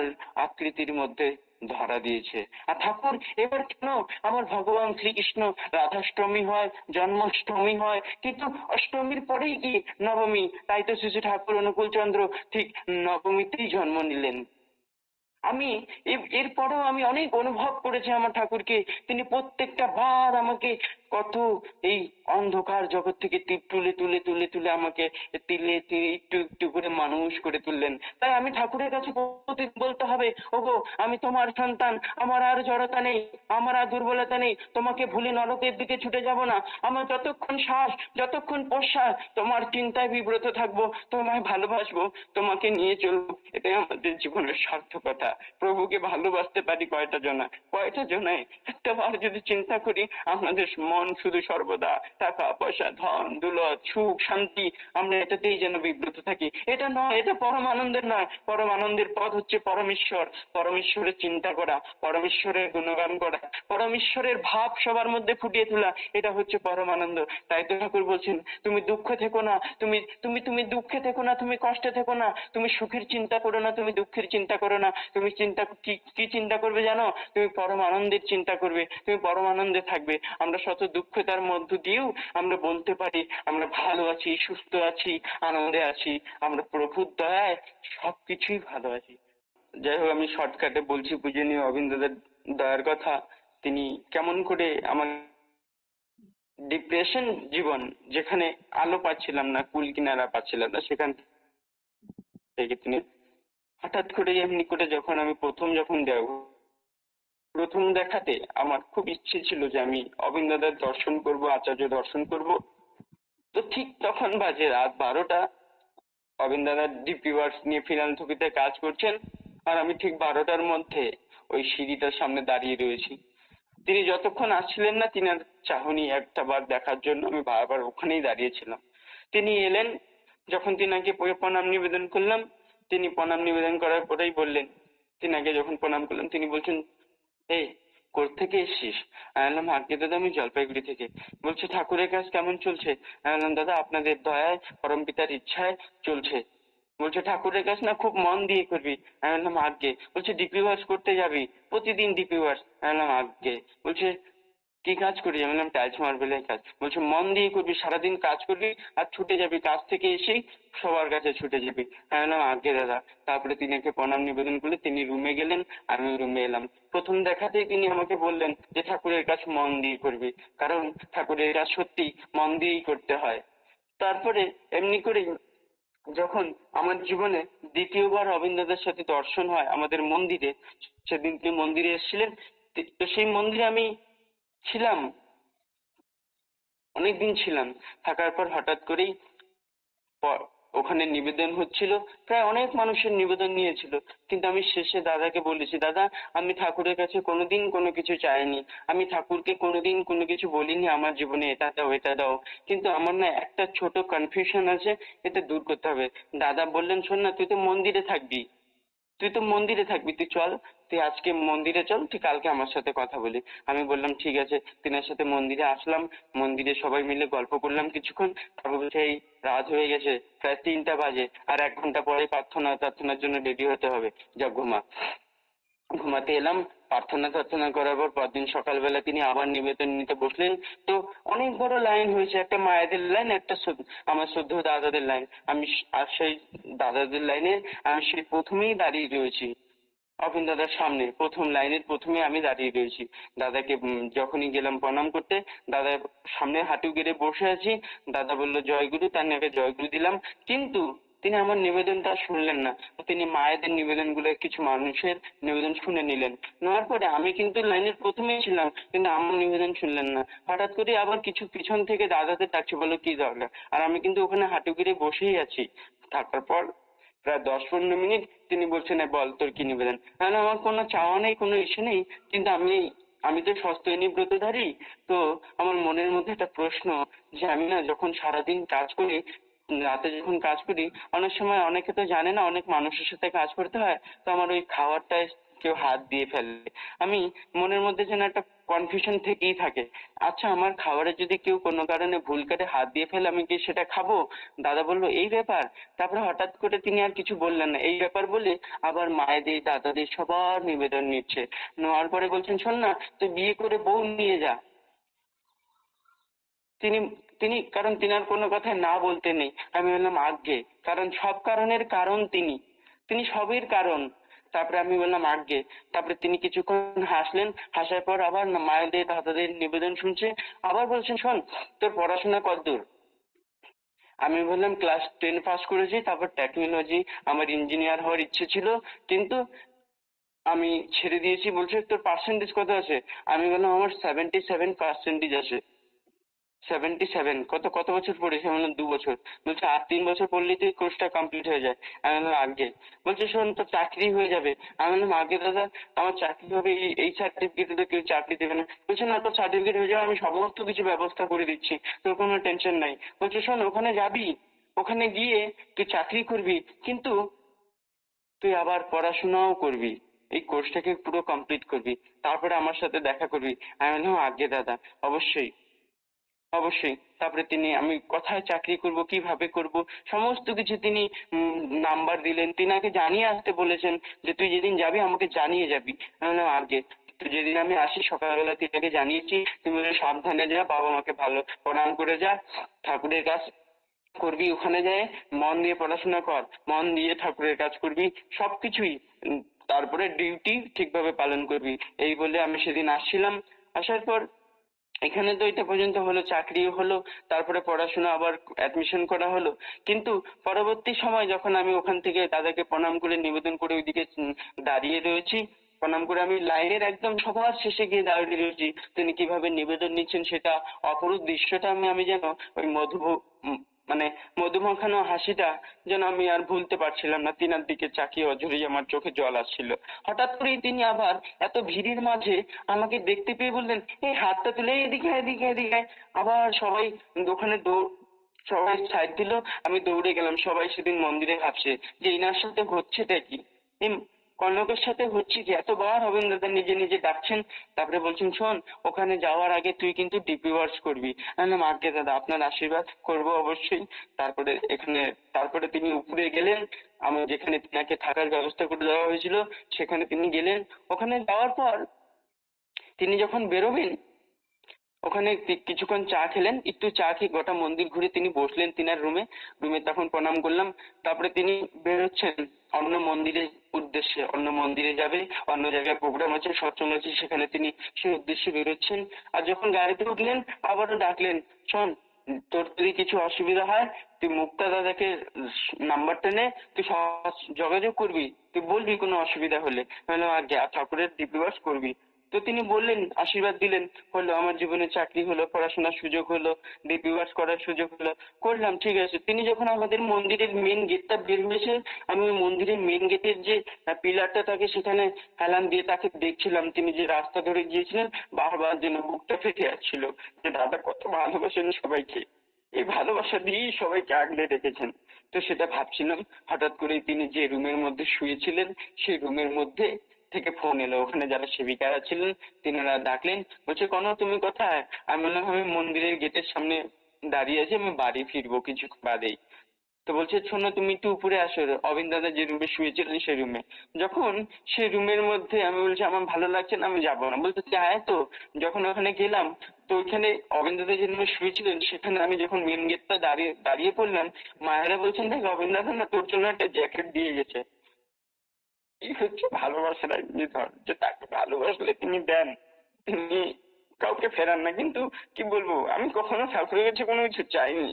আকৃতির মধ্যে ধরা দিয়েছে। আর ঠাকুর এবার কেন আমার ভগবান শ্রীকৃষ্ণ রাধাষ্টমী হয়, জন্মাষ্টমী হয়, কিন্তু অষ্টমীর পরেই কি নবমী, তাই তো শ্রী শ্রী ঠাকুর অনুকূল চন্দ্র ঠিক নবমীতেই জন্ম নিলেন। আমি এরপরেও আমি অনেক অনুভব করেছি আমার ঠাকুরকে। তিনি প্রত্যেকটা বার আমাকে কত এই অন্ধকার জগৎ থেকে তুলে তুলে তুলে তুলে আমাকে তিলে তিলে একটু একটু করে মানুষ করে তুললেন। তাই আমি ঠাকুরের কাছে প্রতিদিন বলতে হবে, ওগো আমি তোমার সন্তান, আমার আর জড়তা নেই, আমার আর দুর্বলতা নেই, তোমাকে ভুলে নরকের দিকে ছুটে যাব না। আমার যতক্ষণ শ্বাস, যতক্ষণ প্রশ্বাস, তোমার চিন্তায় বিব্রত থাকবো, তোমায় ভালোবাসবো, তোমাকে নিয়ে চলবো। এটাই আমাদের জীবনের সার্থকতা। প্রভুকে ভালোবাসতে পারি কয়টা জনায় একটা বার যদি চিন্তা করি, আমাদের মন শুধু সর্বদা টাকা পয়সা ধন দৌলত সুখ শান্তি, আমরা এটাতেই যেন বিব্রত থাকি। এটা নয়, এটা পরম আনন্দের নয়। পরম আনন্দের পথ হচ্ছে পরমেশ্বর, পরমেশ্বরের চিন্তা করা, পরমেশ্বরের গুণগান করা, পরমেশ্বরের ভাব সবার মধ্যে ফুটিয়ে তোলা, এটা হচ্ছে পরম আনন্দ। তাই তো ঠাকুর বলছেন, তুমি দুঃখ থেকো না, তুমি তুমি তুমি দুঃখে থেকো না, তুমি কষ্টে থেকো না, তুমি সুখের চিন্তা করো না, তুমি দুঃখের চিন্তা করো না, তুমি চিন্তা কি চিন্তা করবে জানো? তুমি পরম আনন্দের চিন্তা করবে, তুমি পরম আনন্দে থাকবে। আমরা শত দুঃখতার মধ্য দিয়েও আমরা বলতে পারি আমরা ভালো আছি, সুস্থ আছি, আনন্দে আছি, আমরা প্রভুর দয়ায় সবকিছুই ভালো আছি। যাই হোক, আমি শর্টকাটে বলছি পূজনীয় অবিন্দ্রদের দয়ার কথা। তিনি কেমন করে আমার ডিপ্রেশন জীবন, যেখানে আলো পাচ্ছিলাম না, কুল কিনারা পাচ্ছিলাম না, সেখান থেকে তিনি হঠাৎ করে এমনি করে যখন আমি প্রথম দেখাতে আমার খুব ইচ্ছে ছিল যে আমি অবিন্দ্রদের দর্শন করব, আচার্য দর্শন করব। তো ঠিক তখন বাজে রাত 12টা। অবিন্দ্রনাথ ডিপি ওয়ার্কস নিয়ে ফিলান্থ্রপিতে কাজ করছেন, আর আমি ঠিক 12টার মধ্যে ওই সিঁড়িটার সামনে দাঁড়িয়ে রয়েছি। তিনি যতক্ষণ আসছিলেন না, তিনার চাহনি একটা বার দেখার জন্য আমি বারবার ওখানেই দাঁড়িয়েছিলাম। তিনি এলেন, যখন তিনাকে প্রণাম নিবেদন করলাম, তিনি প্রণাম নিবেদন করার পরেই বললেন, তিনাকে যখন প্রণাম করলাম তিনি বলছেন, এই কোত্থেকে এসছিস? আমি বললাম, আজকে দাদা আমি জলপাইগুড়ি থেকে। বলছে, ঠাকুরের কাজ কেমন চলছে? আমি বললাম, দাদা আপনাদের দয়ায় পরমপিতার ইচ্ছায় চলছে। বলছে, ঠাকুরের কাজ না খুব মন দিয়ে করবি। আমি বললাম, আজ্ঞে। বলছে, ডিপি ওয়ার্স করতে যাবি? প্রতিদিন ডিপি ওয়ার্স? আমি বললাম, আজ্ঞে। বলছে, কি কাজ করি? আমি বললাম, টাইলস মার্বেলের কাজ। বলছে, মন দিয়ে করবি, সারাদিন কাজ করবি আর ছুটে যাবি, কাজ থেকে এসেই সবার কাছে ছুটে যাবি। আমি বললাম, আজ্ঞে দাদা। তারপরে তিনাকে প্রণাম নিবেদন করলে তিনি রুমে গেলেন, আমি রুমে এলাম। প্রথম দেখাতেই তিনি আমাকে বললেন যে ঠাকুরের কাজ মন দিয়ে করবি, কারণ ঠাকুরের কাজ সত্যি মন দিয়েই করতে হয়। তারপরে এমনি করেই যখন আমার জীবনে দ্বিতীয়বার অবিন্দ্রদের সাথে দর্শন হয় আমাদের মন্দিরে, সেদিন তিনি মন্দিরে এসেছিলেন। তো সেই মন্দিরে আমি ছিলাম, অনেকদিন ছিলাম। থাকার পর হঠাৎ করেই ওখানে নিবেদন হচ্ছিল, প্রায় অনেক মানুষের নিবেদন নিয়েছিল। কিন্তু আমি শেষে দাদাকে বলেছি, দাদা আমি ঠাকুরের কাছে কোনোদিন কোনো কিছু চাইনি, আমি ঠাকুরকে কোনোদিন কোনো কিছু বলিনি আমার জীবনে এটা দাও এটা দাও, কিন্তু আমার না একটা ছোট কনফিউশন আছে, এটা দূর করতে হবে। দাদা বললেন, শোন না, তুই তো মন্দিরে থাকবি, তুই চল, তুই আজকে মন্দিরে চল, তুই কালকে আমার সাথে কথা বলি। আমি বললাম, ঠিক আছে। তিনার সাথে মন্দিরে আসলাম, মন্দিরে সবাই মিলে গল্প করলাম কিছুক্ষণ। তারপর বলছে, এই রাত হয়ে গেছে, প্রায় 3টা বাজে, আর 1 ঘন্টা পরে প্রার্থনার জন্য রেডি হতে হবে, যা ঘুমা। ঘুমাতে এলাম। প্রার্থনা করার পর পরদিন সকালবেলা তিনি আবার নিবেদন নিতে বসলেন। তো অনেক বড় লাইন হয়েছে, একটা মায়েদের লাইন, একটা আমার শ্রদ্ধেয় দাদাদের লাইন। আর সেই দাদাদের লাইনে আমি সেই প্রথমেই দাঁড়িয়ে রয়েছি, অপিন দাদার সামনে প্রথম লাইনের প্রথমে আমি দাঁড়িয়ে রয়েছি। দাদাকে যখনই গেলাম প্রণাম করতে, দাদার সামনে হাঁটু গেড়ে বসে আছি। দাদা বলল, জয়গুরু, তার নামে জয়গুরু দিলাম। কিন্তু তিনি আমার নিবেদনটা শুনলেন না। তিনি মায়েদের নিবেদনগুলো, কিছু মানুষের নিবেদন শুনে নিলেন। নেওয়ার পরে আমি কিন্তু লাইনের প্রথমেই ছিলাম, কিন্তু আমার নিবেদন শুনলেন না। হঠাৎ করে আবার কিছু পিছন থেকে দাদাদের ডাকছে, বলো কি দরকার? আর আমি কিন্তু ওখানে হাঁটু গেড়ে বসেই আছি। থাকার পর প্রায় 10-15 মিনিট তিনি বলছেন, বল তোর কি নিবেদন? হ্যাঁ, আমার কোনো চাওয়া নেই, কোনো ইচ্ছে নেই, কিন্তু আমি তো সস্ত্রয়নী ব্রতধারী। তো আমার মনের মধ্যে একটা প্রশ্ন, যে আমি না যখন সারাদিন কাজ করি, রাতে যখন কাজ করি, অনেক সময় অনেকে তো জানে না অনেক মানুষের সাথে কাজ করতে হয়, তো আমার ওই খাবারটায় কেউ হাত দিয়ে ফেলে, আমি মনের মধ্যে যেন একটা কনফিউশন থেকেই থাকে। আচ্ছা, আমার খাবারে যদি কেউ কোনো কারণে ভুল করে হাত দিয়ে ফেলে, আমি কি সেটা খাবো? দাদা বললো, এই ব্যাপার। তারপরে হঠাৎ করে তিনি আর কিছু বললেন না, এই ব্যাপার বলে আবার মায়েদের দাদাদের সবার নিবেদন নিচ্ছে। নেওয়ার পরে বলছেন, শোন না, তুই বিয়ে করে বউ নিয়ে যা। তিনি তিনি কারণ তিনার কোনো কথায় না বলতে নেই। আমি বললাম, আজ্ঞে। কারণ সব কারণের কারণ তিনি, তিনি সবের কারণ। তারপরে আমি বললাম আজ্ঞে। তারপরে তিনি কিছুক্ষণ হাসলেন, হাসার পর আবার মায়েদের দাদাদের নিবেদন শুনছে, আবার বলছেন শোন তোর পড়াশোনা কতদূর। আমি বললাম ক্লাস 10 পাস করেছি, তারপর টেকনোলজি, আমার ইঞ্জিনিয়ার হওয়ার ইচ্ছে ছিল, কিন্তু আমি ছেড়ে দিয়েছি। বলছে তোর পার্সেন্টেজ কত আছে? আমি বললাম আমার 77% আছে। 77? কত কত বছর পড়েছি? আমি বললাম 2 বছর। বলছে আর 3 বছর পড়লেই তুই কোর্সটা কমপ্লিট হয়ে যায়। আমি বললাম আগে। বলছে শোন তোর চাকরি হয়ে যাবে। আমি বললাম আগে দাদা আমার চাকরি হবে, এই সার্টিফিকেটে তো কেউ চাকরি দেবে না। বলছে না তোর সার্টিফিকেট হয়ে যাবে, আমি সমস্ত কিছু ব্যবস্থা করে দিচ্ছি, তোর কোনো টেনশন নাই। বলছে শোন ওখানে যাবি, ওখানে গিয়ে তুই চাকরি করবি, কিন্তু তুই আবার পড়াশোনাও করবি, এই কোর্সটাকে পুরো কমপ্লিট করবি, তারপরে আমার সাথে দেখা করবি। আমি বললাম আগে দাদা, অবশ্যই অবশ্যই। তারপরে তিনি, আমি কোথায় চাকরি করব, কিভাবে করব, সমস্ত কিছু তিনি নাম্বার দিলেন। তিনাকে জানিয়ে আসতে বলেছেন যে তুই যেদিন যাবি আমাকে জানিয়ে যাবি। আমি বললাম আগে। তো যেদিন আমি আসি সকালবেলা তিনাকে জানিয়েছি, তুমি বলে সাবধানে যা, বাবা মাকে ভালো প্রণাম করে যা, ঠাকুরের কাজ করবি, ওখানে যায় মন দিয়ে পড়াশোনা কর, মন দিয়ে ঠাকুরের কাজ করবি, সবকিছুই তারপরে ডিউটি ঠিকভাবে পালন করবি, এই বলে আমি সেদিন আসছিলাম। আসার পর এখানে তো এটা পর্যন্ত হলো, চাকরিও হলো, তারপরে পড়াশোনা আবার অ্যাডমিশন করা হলো। কিন্তু পরবর্তী সময় যখন আমি ওখান থেকে দাদাকে প্রণাম করে নিবেদন করে ওইদিকে দাঁড়িয়ে রয়েছি, প্রণাম করে আমি লাইনের একদম সবার শেষে গিয়ে দাঁড়িয়ে রয়েছি, তিনি কিভাবে নিবেদন নিচ্ছেন সেটা অপরূপ দৃশ্যটা আমি যেন ওই মানে মধুমাখানো হাসিটা যেন আমি আর ভুলতে পারছিলাম না। তিনার দিকে তাকিয়ে অঝরেই আমার চোখে জল আসছিল। হঠাৎ করেই তিনি আবার এত ভিড়ের মাঝে আমাকে দেখতে পেয়ে বললেন এই হাতটা তুলে এদিকে আয়, এদিকে আয়, এদিকে আয়। আবার সবাই ওখানে সবাই সাইড দিল, আমি দৌড়ে গেলাম। সবাই সেদিন মন্দিরে ভাবছে যে ইনার সাথে হচ্ছেটা কি, এই কনকের সাথে হচ্ছে কি। এতবার হবেন দাদা নিজে নিজে ডাকছেন, তারপরে বলছেন শোন ওখানে যাওয়ার আগে তুই কিন্তু ডিপি ওয়ার্স করবি। আমি বললাম আজ্ঞে দাদা, আপনার আশীর্বাদ, করবো অবশ্যই। তারপরে তিনি উপরে গেলেন, আমার যেখানে তিনাকে থাকার ব্যবস্থা করে দেওয়া হয়েছিল সেখানে তিনি গেলেন। ওখানে যাওয়ার পর তিনি যখন বেরোবেন, ওখানে কিছুক্ষণ চা খেলেন, একটু চা খেয়ে গোটা মন্দির ঘুরে তিনি বসলেন তিনার রুমে। রুমে তখন প্রণাম করলাম। তারপরে তিনি বেরোচ্ছেন অন্য মন্দিরের উদ্দেশ্যে, অন্য মন্দিরে যাবে, অন্য জায়গায় প্রোগ্রাম আছে, সৎসঙ্গ আছে, সেখানে তিনি সেই উদ্দেশ্যে বেরোচ্ছেন। আর যখন গাড়িতে উঠলেন আবারও ডাকলেন শোন তোর যদি কিছু অসুবিধা হয় তুই মুক্তা দাদাকে নাম্বারটা নে, তুই যোগাযোগ করবি, তুই বলবি কোনো অসুবিধা হলে। বললাম আগে, আর ঠাকুরের দিব্যবাস করবি। তো তিনি বললেন, আশীর্বাদ দিলেন, হলো আমার জীবনে চাকরি হলো, পড়াশোনার সুযোগ হলো, দিব্যবাস করার সুযোগ হলো, করলাম, ঠিক আছে। তিনি যখন আমাদের মন্দিরের মেন গেটটা বের হয়েছে, আমি ওই মন্দিরের মেন গেটের যে পিলারটা থাকে সেখানে হেলান দিয়ে তাকে দেখছিলাম। তিনি যে রাস্তা ধরে গিয়েছিলেন, বারবার যেন বুকটা ফেটে যাচ্ছিল যে দাদা কত ভালোবাসেন সবাইকে, এই ভালোবাসা দিয়েই সবাইকে আগলে রেখেছেন। তো সেটা ভাবছিলাম, হঠাৎ করে তিনি যে রুমের মধ্যে শুয়েছিলেন সেই রুমের মধ্যে থেকে ফোন এলো। ওখানে যারা সেবিকারা ছিলেন তিনারা ডাকলেন, বলছে কনক তুমি কোথায়? আমি বললাম আমি মন্দিরের গেটের সামনে দাঁড়িয়ে আছি, আমি বাড়ি ফিরবো কিছু বাদেই। তো বলছে শোনো তুমি একটু উপরে আসো, অবিন দাদা যে রুমে শুয়েছিলেন সেই রুমে। যখন সেই রুমের মধ্যে আমি বলছি আমার ভালো লাগছে না, আমি যাবো না। বলছে তুই আয় তো। যখন ওখানে গেলাম, তো ওইখানে অবিন দাদা যে রুমে শুয়েছিলেন সেখানে আমি যখন মেন গেটটা দাঁড়িয়ে দাঁড়িয়ে পড়লাম, মায়েরা বলছেন দেখ অবিন দাদা না তোর জন্য একটা জ্যাকেট দিয়ে গেছে। এই হচ্ছে ভালোবাসার এক নিধন, যে তাকে ভালোবাসলে তিনি দেন, তিনি কাউকে ফেরান না। কিন্তু কি বলবো, আমি কখনো ঠাকুরের কাছে কোনো কিছু চাইনি,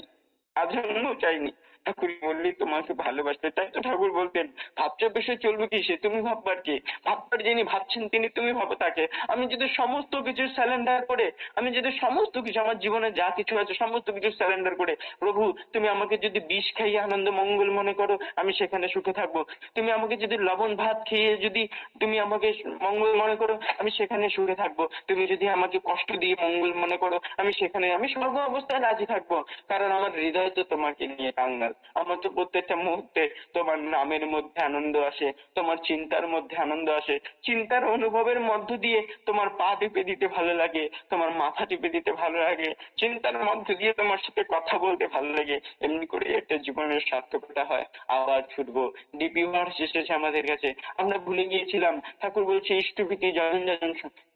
আজন্মও চাইনি। ঠাকুর বললেই তোমাকে ভালোবাসতে, তাই তো ঠাকুর বলতেন ভাবছো বিষয় চলবে কি সে তুমি ভাববার কি, ভাববার যিনি ভাবছেন তিনি তুমি ভাবো তাকে। আমি যদি সমস্ত কিছু স্যালেন্ডার করে, আমি যদি সমস্ত কিছু আমার জীবনে যা কিছু আছে সমস্ত কিছু স্যালেন্ডার করে, প্রভু তুমি আমাকে যদি বিষ খাইয়ে আনন্দ মঙ্গল মনে করো আমি সেখানে সুখে থাকবো, তুমি আমাকে যদি লবণ ভাত খেয়ে যদি তুমি আমাকে মঙ্গল মনে করো আমি সেখানে সুখে থাকবো, তুমি যদি আমাকে কষ্ট দিয়ে মঙ্গল মনে করো আমি সেখানে, আমি সর্ব অবস্থায় রাজি থাকবো। কারণ আমার হৃদয় তো তোমাকে নিয়ে কাঙ্গাল। আমার তো প্রত্যেকটা মুহূর্তে তোমার নামের মধ্যে আনন্দ আসে, তোমার চিন্তার মধ্যে আনন্দ আসে, চিন্তার অনুভবের মধ্য দিয়ে তোমার পা টিপে দিতে ভালো লাগে, তোমার মাথা টিপে দিতে ভালো লাগে, চিন্তার মধ্য দিয়ে তোমার সাথে কথা বলতে ভালো লাগে। এমনি করে একটা জীবনের সার্থকতা হয়। আবার ছুটবো, ডিপি ওয়ার্স এসেছে আমাদের কাছে, আমরা ভুলে গিয়েছিলাম। ঠাকুর বলছে ইষ্টভীতি যজন যজন,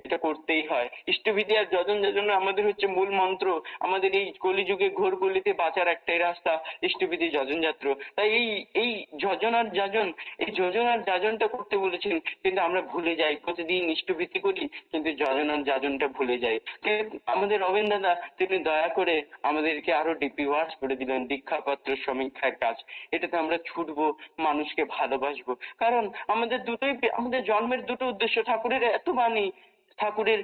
এটা করতেই হয়। ইষ্টভীতি আর যজন যজন আমাদের হচ্ছে মূল মন্ত্র। আমাদের এই কলিযুগে ঘোর গলিতে বাঁচার একটাই রাস্তা, ইষ্টভীতি যদি যজন যাত্র, তাই এই এই যজন আর যাজন, এই যোজন আর যাজনটা করতে বলেছেন, কিন্তু আমরা ভুলে যাই, প্রতিদিন ইষ্টভীতি করি কিন্তু যজন আর যাজনটা ভুলে যাই। কিন্তু আমাদের রবীন দাদা তিনি দয়া করে আমাদেরকে আরো ডিপি ওয়ার্স করে দিলেন, দীক্ষাপত্র সমীক্ষার কাজ। এটাতে আমরা ছুটবো, মানুষকে ভালোবাসবো। কারণ আমাদের দুটোই, আমাদের জন্মের দুটো উদ্দেশ্য। ঠাকুরের এত বাণী, ঠাকুরের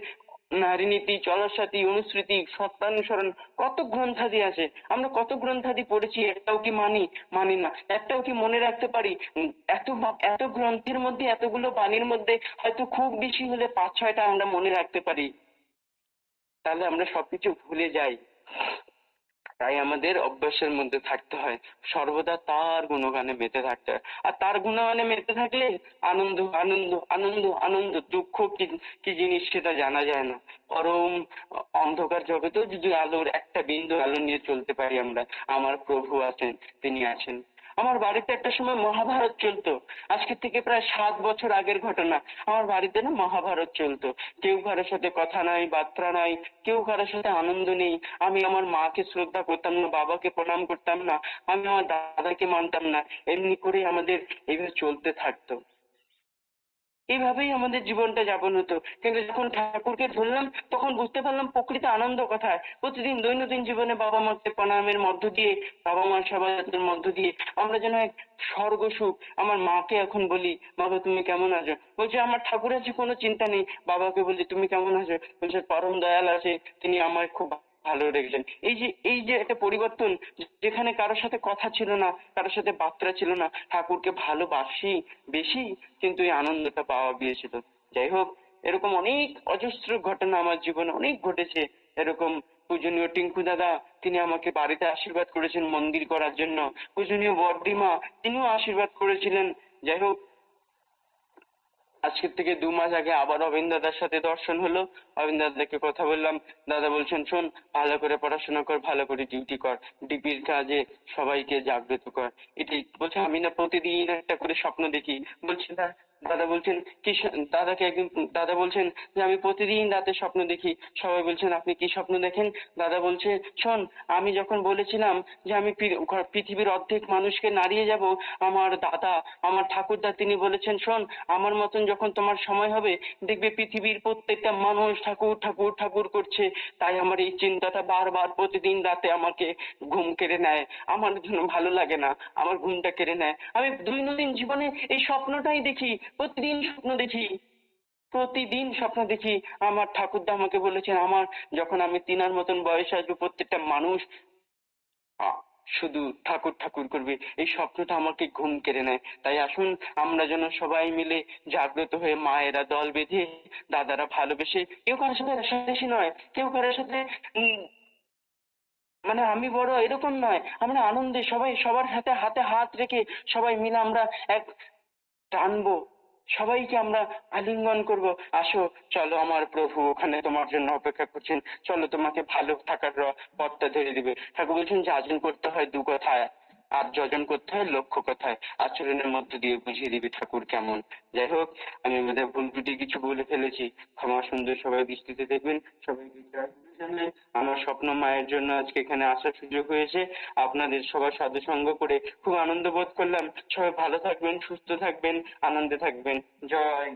নারী নীতি, চলসাথী, অনুস্মৃতি, সত্যানুসরণ, কত গ্রন্থাদি আছে। আমরা কত গ্রন্থাদি পড়েছি, একটাও কি মানি? মানি না। একটাও কি মনে রাখতে পারি? এত এত গ্রন্থের মধ্যে, এতগুলো বাণীর মধ্যে হয়তো খুব বেশি হলে 5-6টা আমরা মনে রাখতে পারি। তাহলে আমরা সবকিছু ভুলে যাই। তাই আমাদের অভ্যাসের মধ্যে থাকতে হয়, সর্বদা তার গুণগানে মেতে থাকতে হয়। আর তার গুণগানে মেতে থাকলে আনন্দ আনন্দ আনন্দ আনন্দ, দুঃখ কি কি জিনিস সেটা জানা যায় না। পরম অন্ধকার জগতেও যদি আলোর একটা বিন্দু আলো নিয়ে চলতে পারি আমরা, আমার প্রভু আছেন, তিনি আছেন। আমার বাড়িতে একটা সময় মহাভারত চলতো, আজকে থেকে প্রায় 7 বছর আগের ঘটনা। আমার বাড়িতে না মহাভারত চলতো। কেউ কারোর সাথে কথা নাই, বার্তা নাই, কেউ কারোর সাথে আনন্দ নেই। আমি আমার মাকে শ্রদ্ধা করতাম না, বাবাকে প্রণাম করতাম না, আমি আমার দাদাকে মানতাম না। এমনি করে আমাদের এইভাবে চলতে থাকতো। এইভাবেই আমাদের জীবনটা যাপন হতো। কিন্তু যখন ঠাকুরকে ধরলাম তখন বুঝতে পারলাম প্রকৃত আনন্দ কোথায়। প্রতিদিন দৈনন্দিন জীবনে বাবা মাকে প্রণামের মধ্য দিয়ে, বাবা মার সেবাযত্নের মধ্য দিয়ে আমরা যেন এক স্বর্গ সুখ। আমার মাকে এখন বলি, বাবা তুমি কেমন আছো? বলছে আমার ঠাকুর আছে, কোনো চিন্তা নেই। বাবাকে বলি তুমি কেমন আছো? বলছে পরম দয়াল আছে, তিনি আমায় খুব ভালো রেখেছেন। এই যে একটা পরিবর্তন, যেখানে কারোর সাথে কথা ছিল না, কারোর সাথে বার্তা ছিল না, ঠাকুরকে ভালোবাসি বেশি, কিন্তু এই আনন্দটা পাওয়া গিয়েছিল। যাই হোক, এরকম অনেক অজস্র ঘটনা আমার জীবনে অনেক ঘটেছে। এরকম পূজনীয় টিঙ্কু দাদা, তিনি আমাকে বাড়িতে আশীর্বাদ করেছেন মন্দির করার জন্য। পূজনীয় বড়দিমা, তিনিও আশীর্বাদ করেছিলেন। যাই হোক, আজকের থেকে 2 মাস আগে আবার অবিন দাদার সাথে দর্শন হলো। অবিন দাদাকে কথা বললাম, দাদা বলছেন শোন, ভালো করে পড়াশোনা কর, ভালো করে ডিউটি কর, ডিপির কাজে সবাইকে জাগ্রত কর। এটাই বলছে। আমি না প্রতিদিন একটা করে স্বপ্ন দেখি। বলছি না, দাদা বলছেন কি দাদাকে একদিন দাদা বলছেন যে আমি প্রতিদিন রাতে স্বপ্ন দেখি। সবাই বলছেন আপনি কি স্বপ্ন দেখেন? দাদা বলছে শোন, আমি যখন বলেছিলাম যে আমি পৃথিবীর অর্ধেক মানুষকে নাড়িয়ে যাব, আমার দাদা, আমার ঠাকুরদা তিনি বলেছেন শোন, আমার মতন যখন তোমার সময় হবে দেখবে পৃথিবীর প্রত্যেকটা মানুষ ঠাকুর ঠাকুর ঠাকুর করছে। তাই আমার এই চিন্তাটা বারবার প্রতিদিন রাতে আমাকে ঘুম কেড়ে নেয়। আমার জন্য ভালো লাগে না, আমার ঘুমটা কেড়ে নেয়। আমি দৈনন্দিন জীবনে এই স্বপ্নটাই দেখি, প্রতিদিন স্বপ্ন দেখি, প্রতিদিন স্বপ্ন দেখি। আমার ঠাকুরদা আমাকে বলেছেন আমার যখন আমি তিনার মতন বয়স আসবে প্রত্যেকটা মানুষ আহ, শুধু ঠাকুর ঠাকুর করবে, এই স্বপ্নটা আমাকে ঘুম কেড়ে নেয়। তাই আসুন আমরা যেন সবাই মিলে জাগ্রত হয়ে মায়েরা দল বেঁধে, দাদারা ভালোবেসে, কেউ কারোর সাথে রেষারেষি নয়, কেউ কারোর সাথে উম, মানে আমি বড় এরকম নয়, আমরা আনন্দে সবাই সবার সাথে হাতে হাত রেখে সবাই মিলে আমরা এক টানবো, সবাইকে আমরা আলিঙ্গন করব। আসো, চলো আমার প্রভু ওখানে তোমার জন্য অপেক্ষা করছেন, চলো তোমাকে ভালো থাকার পথটা ধরে দিবে। ঠাকুর বলছেন যাজন করতে হয় 2 কথায়, আর যজন করতে হয় লক্ষ্য কথায়। আচরণের মধ্য দিয়ে বুঝিয়ে দিবে ঠাকুর কেমন। যাই হোক, আমি আমাদের ভুল ত্রুটি কিছু বলে ফেলেছি, ক্ষমা সুন্দর সবাই দৃষ্টিতে দেখবেন। সবাইকে জয় গুরু জানাই। আমার স্বপ্ন মায়ের জন্য আজকে এখানে আসার সুযোগ হয়েছে। আপনাদের সবার সাথে সঙ্গ করে খুব আনন্দ বোধ করলাম। সবাই ভালো থাকবেন, সুস্থ থাকবেন, আনন্দে থাকবেন। জয়